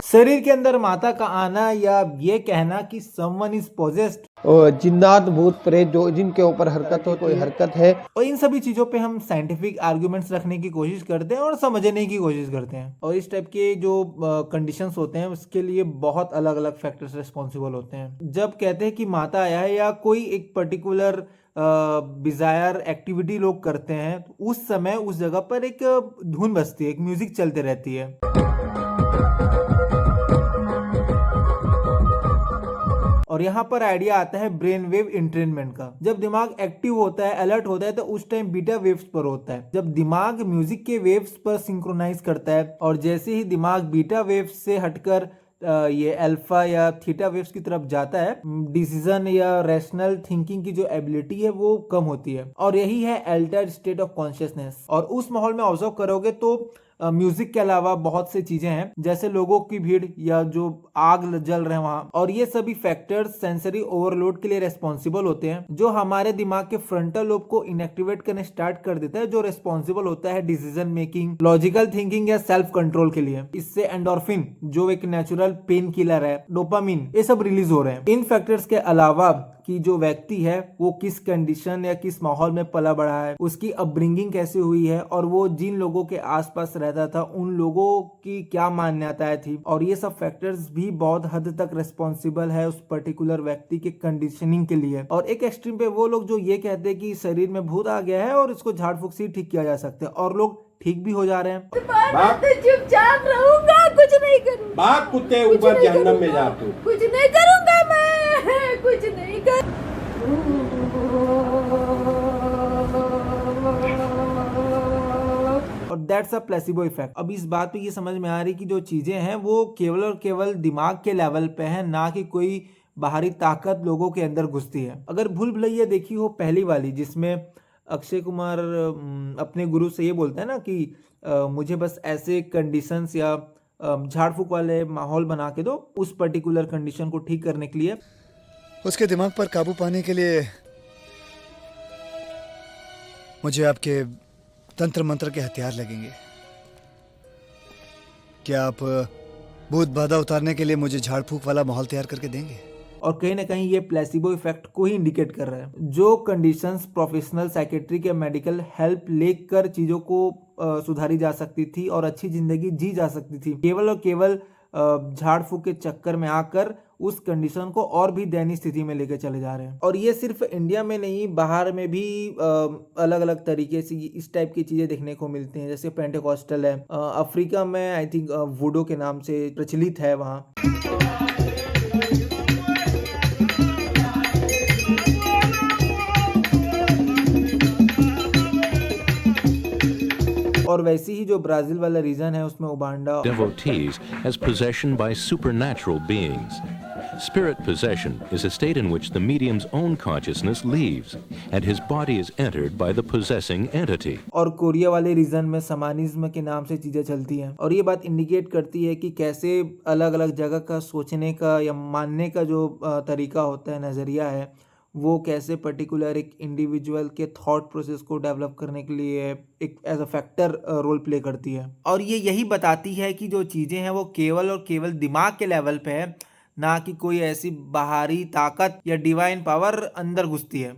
शरीर के अंदर माता का आना या ये कहना कि समवन इज पोजेस्ड, और जिन्नात भूत प्रेत जो जिनके ऊपर हरकत हो कोई हरकत है, और इन सभी चीजों पे हम साइंटिफिक आर्गुमेंट्स रखने की कोशिश करते हैं और समझने की कोशिश करते हैं। और इस टाइप के जो कंडीशंस होते हैं उसके लिए बहुत अलग अलग फैक्टर्स रिस्पॉन्सिबल होते हैं। जब कहते हैं कि माता आया है या कोई एक पर्टिकुलर डिजायर एक्टिविटी लोग करते हैं, तो उस समय उस जगह पर एक धुन बजती है, एक म्यूजिक चलते रहती है। और यहाँ पर आइडिया आता है ब्रेन वेव इंट्रेनमेंट का। जब दिमाग एक्टिव होता है, अलर्ट होता है, तो उस टाइम बीटा वेव्स पर होता है। जब दिमाग म्यूजिक के वेव्स पर सिंक्रोनाइज करता है और जैसे ही दिमाग बीटा वेव्स से हटकर ये अल्फा या थीटा वेव्स की तरफ जाता है, डिसीजन या रैशनल थिंकिंग की जो एबिलिटी है वो कम होती है। और यही है अल्टर्ड स्टेट ऑफ कॉन्शियसनेस। और उस माहौल में ऑब्जर्व करोगे तो म्यूजिक के अलावा बहुत से चीजें हैं, जैसे लोगों की भीड़ या जो आग जल रहे हैं वहां। और ये सभी फैक्टर्स सेंसरी ओवरलोड के लिए रेस्पॉन्सिबल होते हैं, जो हमारे दिमाग के फ्रंटल लोब को इनएक्टिवेट करने स्टार्ट कर देता है, जो रेस्पॉन्सिबल होता है डिसीजन मेकिंग, लॉजिकल थिंकिंग या सेल्फ कंट्रोल के लिए। इससे एंडोर्फिन जो एक नेचुरल पेन किलर है, डोपामिन, ये सब रिलीज हो रहे हैं। इन फैक्टर्स के अलावा कि जो व्यक्ति है वो किस कंडीशन या किस माहौल में पला बढ़ा है, उसकी अपब्रिंगिंग कैसे हुई है, और वो जिन लोगों के आसपास रहता था उन लोगों की क्या मान्यताएं थी, और ये सब फैक्टर्स भी बहुत हद तक रिस्पॉन्सिबल है उस पर्टिकुलर व्यक्ति के कंडीशनिंग के लिए। और एक एक्सट्रीम पे वो लोग जो ये कहते हैं कि शरीर में भूत आ गया है और इसको झाड़ फूक से ठीक किया जा सकता है, और लोग ठीक भी हो जा रहे हैं। चुपचाप रहूंगा, कुछ नहीं करूंगा। बाप कुत्ते ऊपर जहन्नम में जा तू। कुछ नहीं करूंगा मैं, कुछ नहीं कर। और दैट्स अ प्लेसिबो इफेक्ट। अब इस बात पे ये समझ में आ रही कि जो चीजें हैं वो केवल और केवल दिमाग के लेवल पे है, ना कि कोई बाहरी ताकत लोगों के अंदर घुसती है। अगर भूल भुलैया देखी हो पहली वाली, जिसमें अक्षय कुमार अपने गुरु से ये बोलता है ना कि मुझे बस ऐसे कंडीशंस या झाड़ फूक वाले माहौल बना के दो उस पर्टिकुलर कंडीशन को ठीक करने के लिए। उसके दिमाग पर काबू पाने के लिए मुझे आपके तंत्र मंत्र के हथियार लगेंगे। क्या आप भूत बाधा उतारने के लिए मुझे झाड़ फूक वाला माहौल तैयार करके देंगे? और कहीं ना कहीं ये प्लेसिबो इफेक्ट को ही इंडिकेट कर रहा है। जो कंडीशंस प्रोफेशनल साइकेट्रिक या मेडिकल हेल्प लेकर चीजों को सुधारी जा सकती थी और अच्छी जिंदगी जी जा सकती थी, केवल और केवल झाड़ फूक के चक्कर में आकर उस कंडीशन को और भी दयनीय स्थिति में लेकर चले जा रहे हैं। और ये सिर्फ इंडिया में नहीं, बाहर में भी अलग अलग तरीके से इस टाइप की चीजें देखने को मिलती हैं। जैसे पेंटेकोस्टल है, अफ्रीका में आई थिंक वुडो के नाम से प्रचलित है वहाँ। और वैसे ही जो ब्राजील वाला रीजन है उसमें उबांडा। Devotees as possession by supernatural beings. Spirit possession is a state in which the medium's own consciousness leaves and his body is entered by the possessing entity. और कोरिया वाले रीजन में शमानिज्म के नाम से चीजें चलती हैं। और ये बात इंडिकेट करती है कि कैसे अलग अलग जगह का सोचने का या मानने का जो तरीका होता है, नजरिया है, वो कैसे पर्टिकुलर एक इंडिविजुअल के थॉट प्रोसेस को डेवलप करने के लिए एक as a factor role play करती है। और ये यही बताती है कि जो चीज़ें हैं वो केवल और केवल दिमाग के लेवल पे है, ना कि कोई ऐसी बाहरी ताकत या डिवाइन पावर अंदर घुसती है।